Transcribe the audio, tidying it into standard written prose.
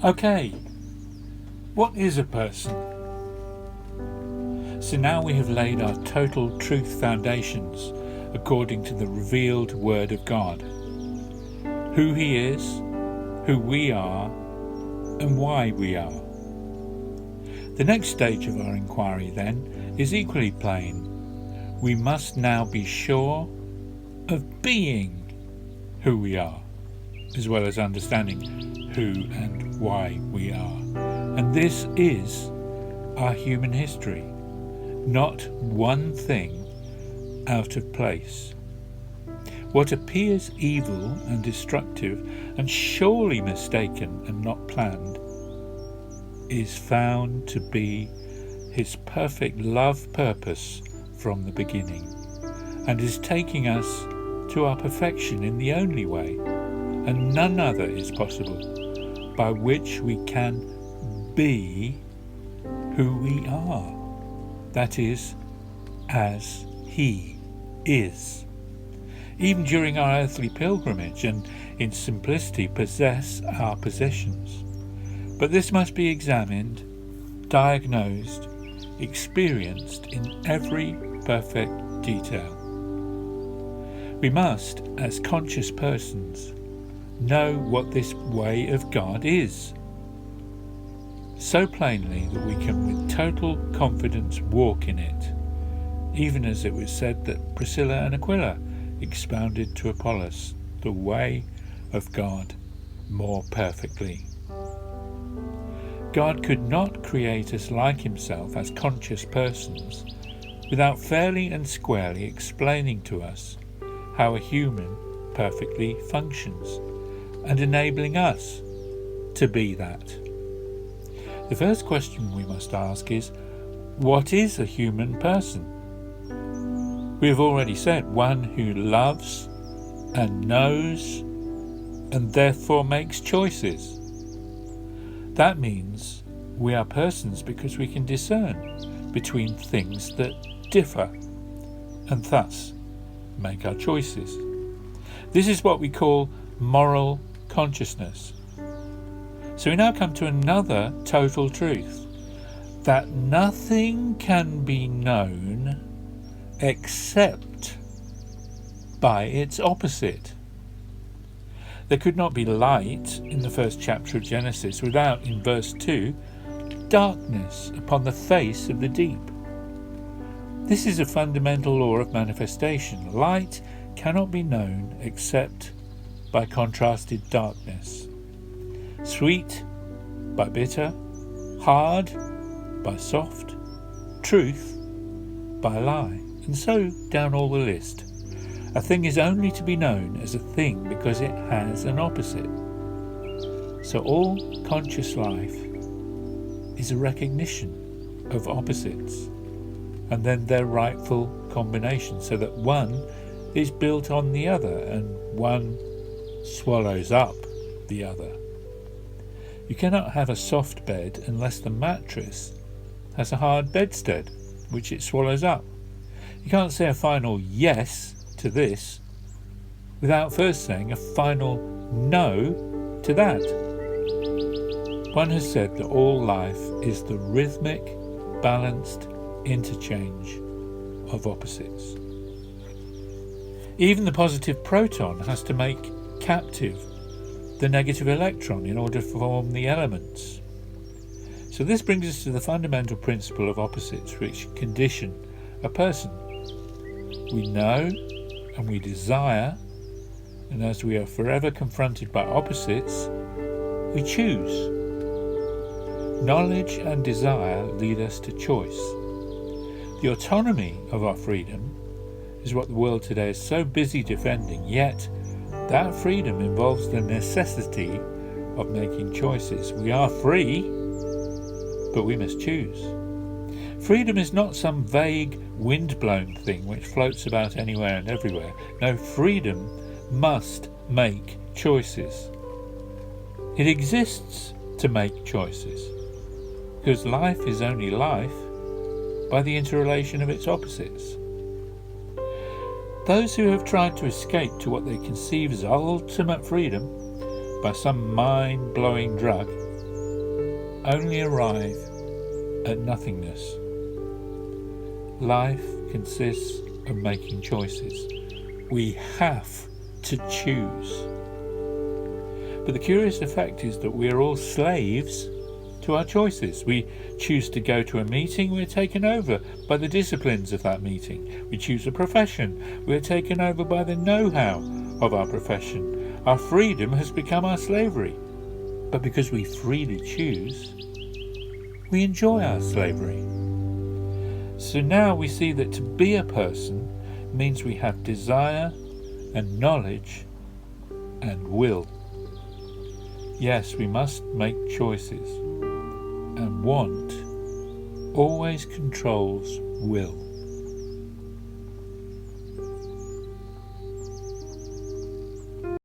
Okay, what is a person? So now we have laid our total truth foundations according to the revealed Word of God. Who He is, who we are, and why we are. The next stage of our inquiry, then, is equally plain. We must now be sure of being who we are, as well as understanding who and why we are. And this is our human history, not one thing out of place. What appears evil and destructive and surely mistaken and not planned is found to be His perfect love purpose from the beginning, and is taking us to our perfection in the only way, and none other is possible, by which we can be who we are, that is, as He is. Even during our earthly pilgrimage, and in simplicity possess our possessions. But this must be examined, diagnosed, experienced in every perfect detail. We must, as conscious persons, know what this way of God is, so plainly that we can with total confidence walk in it, even as it was said that Priscilla and Aquila expounded to Apollos the way of God more perfectly. God could not create us like Himself as conscious persons without fairly and squarely explaining to us how a human perfectly functions, and enabling us to be that. The first question we must ask is, what is a human person? We have already said, one who loves and knows and therefore makes choices. That means we are persons because we can discern between things that differ and thus make our choices. This is what we call moral consciousness. So we now come to another total truth, that nothing can be known except by its opposite. There could not be light in the first chapter of Genesis without, in verse 2, darkness upon the face of the deep. This is a fundamental law of manifestation. Light cannot be known except by contrasted darkness. Sweet by bitter, hard by soft, truth by lie, and so down all the list. A thing is only to be known as a thing because it has an opposite. So all conscious life is a recognition of opposites, and then their rightful combination, so that one is built on the other and one swallows up the other. You cannot have a soft bed unless the mattress has a hard bedstead, which it swallows up. You can't say a final yes to this without first saying a final no to that. One has said that all life is the rhythmic, balanced interchange of opposites. Even the positive proton has to make captive the negative electron in order to form the elements. So this brings us to the fundamental principle of opposites which condition a person. We know and we desire, and as we are forever confronted by opposites, we choose. Knowledge and desire lead us to choice. The autonomy of our freedom is what the world today is so busy defending, yet that freedom involves the necessity of making choices. We are free, but we must choose. Freedom is not some vague, wind-blown thing which floats about anywhere and everywhere. No, freedom must make choices. It exists to make choices, because life is only life by the interrelation of its opposites. Those who have tried to escape to what they conceive as ultimate freedom by some mind-blowing drug only arrive at nothingness. Life consists of making choices. We have to choose. But the curious effect is that we are all slaves to our choices. We choose to go to a meeting, we're taken over by the disciplines of that meeting. We choose a profession, we're taken over by the know-how of our profession. Our freedom has become our slavery. But because we freely choose, we enjoy our slavery. So now we see that to be a person means we have desire and knowledge and will. Yes, we must make choices, and want always controls will.